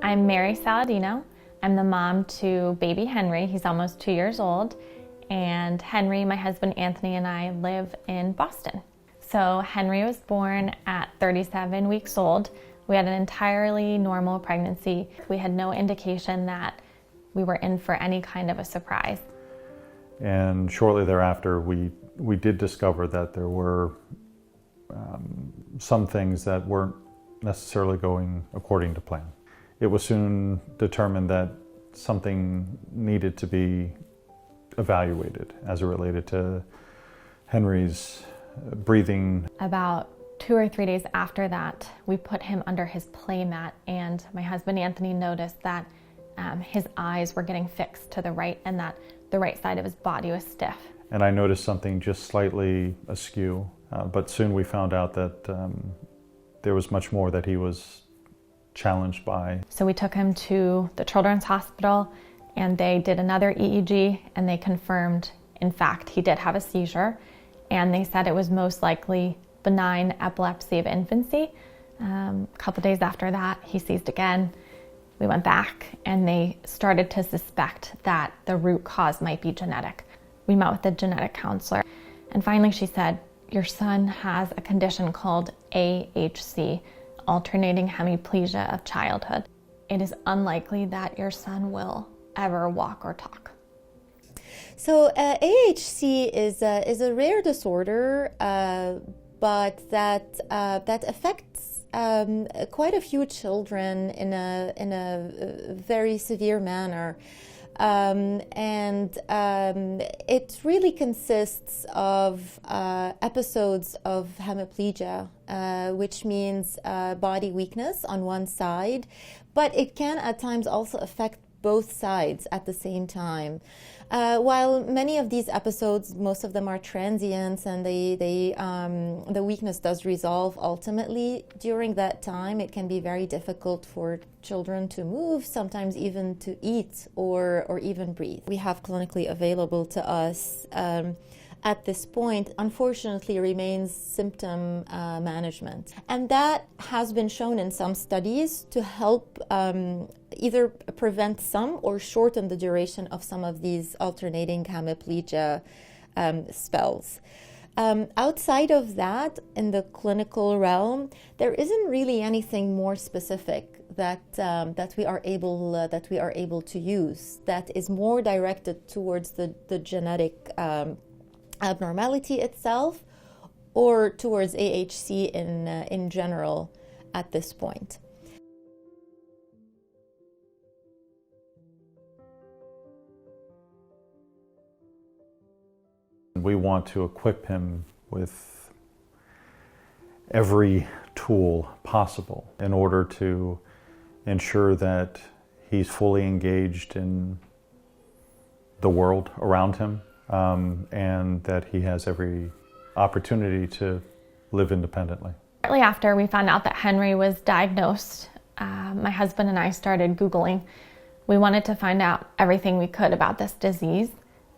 I'm Mary Saladino. I'm the mom to baby Henry. He's almost 2 years old. And Henry, my husband Anthony, and I live in Boston. So Henry was born at 37 weeks old. We had an entirely normal pregnancy. We had no indication that we were in for any kind of a surprise. And shortly thereafter, we did discover that there were some things that weren't necessarily going according to plan. It was soon determined that something needed to be evaluated as it related to Henry's breathing. About 2 or 3 days after that, we put him under his play mat, and my husband Anthony noticed that his eyes were getting fixed to the right and that the right side of his body was stiff. And I noticed something just slightly askew, but soon we found out that there was much more that he was challenged by. So we took him to the Children's Hospital and they did another EEG and they confirmed, in fact, he did have a seizure, and they said it was most likely benign epilepsy of infancy. A couple days after that, he seized again. We went back and they started to suspect that the root cause might be genetic. We met with the genetic counselor and finally she said, your son has a condition called AHC, alternating hemiplegia of childhood. It is unlikely that your son will ever walk or talk. So AHC is a rare disorder, but that affects quite a few children in a very severe manner. It really consists of episodes of hemiplegia, which means body weakness on one side, but it can at times also affect both sides at the same time. While many of these episodes, most of them are transient, and the weakness does resolve ultimately, during that time it can be very difficult for children to move, sometimes even to eat or even breathe. We have clinically available to us at this point, unfortunately, remains symptom management. And that has been shown in some studies to help either prevent some or shorten the duration of some of these alternating hemiplegia spells. Outside of that, in the clinical realm, there isn't really anything more specific that we are able to use that is more directed towards the genetic abnormality itself or towards AHC in general at this point. We want to equip him with every tool possible in order to ensure that he's fully engaged in the world around him, and that he has every opportunity to live independently. Shortly after we found out that Henry was diagnosed, my husband and I started Googling. We wanted to find out everything we could about this disease,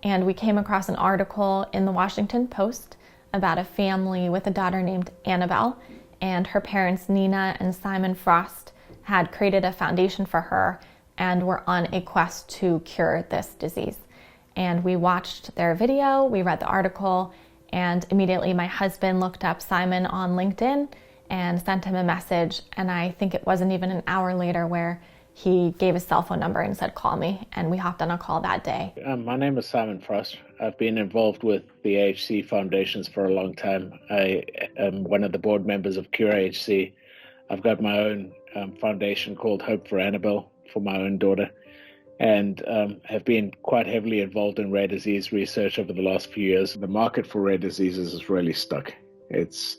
and we came across an article in the Washington Post about a family with a daughter named Annabelle, and her parents Nina and Simon Frost had created a foundation for her and were on a quest to cure this disease. And we watched their video, we read the article, and immediately my husband looked up Simon on LinkedIn and sent him a message. And I think it wasn't even an hour later where he gave his cell phone number and said, call me. And we hopped on a call that day. My name is Simon Frost. I've been involved with the AHC Foundations for a long time. I am one of the board members of Cure AHC. I've got my own foundation called Hope for Annabelle for my own daughter, and have been quite heavily involved in rare disease research over the last few years. The market for rare diseases is really stuck. There's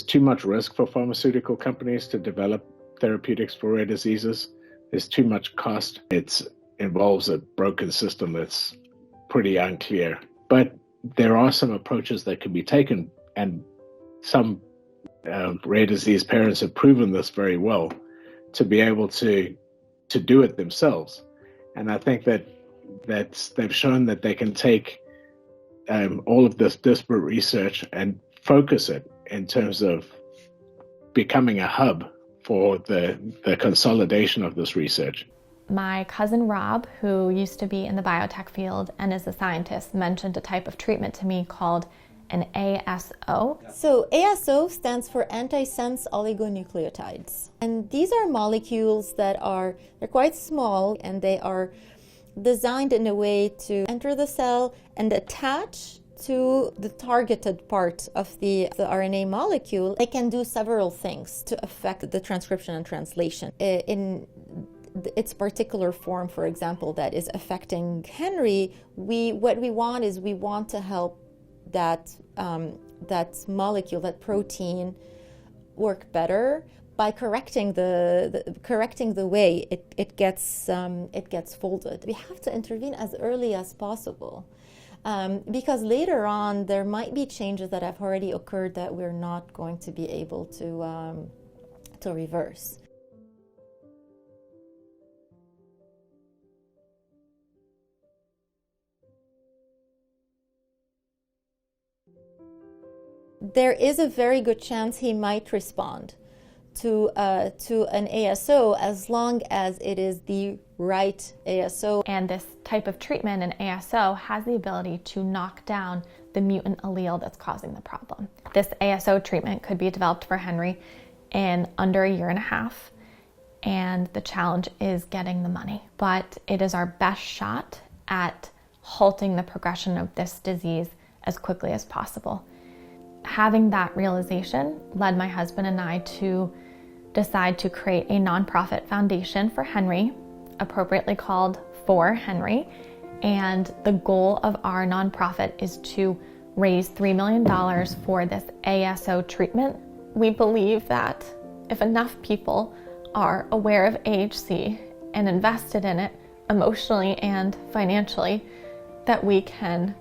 too much risk for pharmaceutical companies to develop therapeutics for rare diseases. There's too much cost. It involves a broken system that's pretty unclear. But there are some approaches that can be taken, and some rare disease parents have proven this very well, to be able to do it themselves. And I think that they've shown that they can take all of this disparate research and focus it in terms of becoming a hub for the consolidation of this research. My cousin Rob, who used to be in the biotech field and is a scientist, mentioned a type of treatment to me called an ASO. So ASO stands for antisense oligonucleotides. And these are molecules that they're quite small, and they are designed in a way to enter the cell and attach to the targeted part of the RNA molecule. They can do several things to affect the transcription and translation. In its particular form, for example, that is affecting Henry, what we want to help that molecule, that protein, work better by correcting the way it gets folded. We have to intervene as early as possible, because later on there might be changes that have already occurred that we're not going to be able to reverse. There is a very good chance he might respond to an ASO as long as it is the right ASO. And this type of treatment, an ASO, has the ability to knock down the mutant allele that's causing the problem. This ASO treatment could be developed for Henry in under a year and a half, and the challenge is getting the money. But it is our best shot at halting the progression of this disease as quickly as possible. Having that realization led my husband and I to decide to create a nonprofit foundation for Henry, appropriately called For Henry. And the goal of our nonprofit is to raise $3 million for this ASO treatment. We believe that if enough people are aware of AHC and invested in it emotionally and financially, that we can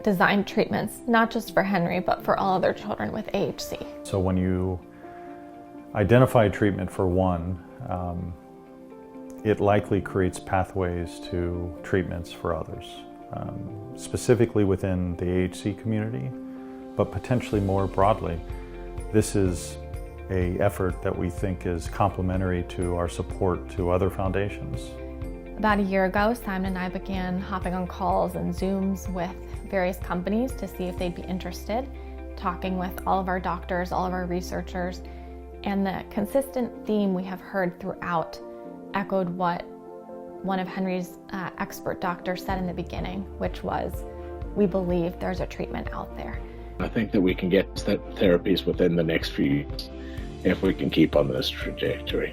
design treatments, not just for Henry, but for all other children with AHC. So when you identify treatment for one, it likely creates pathways to treatments for others, specifically within the AHC community, but potentially more broadly. This is an effort that we think is complementary to our support to other foundations. About a year ago, Simon and I began hopping on calls and Zooms with various companies to see if they'd be interested, talking with all of our doctors, all of our researchers, and the consistent theme we have heard throughout echoed what one of Henry's expert doctors said in the beginning, which was, we believe there's a treatment out there. I think that we can get therapies within the next few years if we can keep on this trajectory.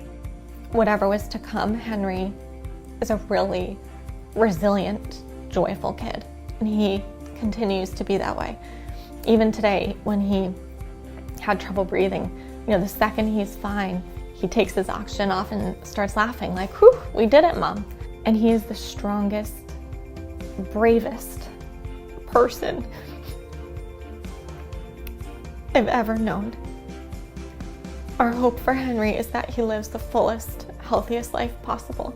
Whatever was to come, Henry is a really resilient, joyful kid, and he continues to be that way. Even today, when he had trouble breathing, the second he's fine, he takes his oxygen off and starts laughing like, whew, we did it, Mom. And he is the strongest, bravest person I've ever known. Our hope for Henry is that he lives the fullest, healthiest life possible.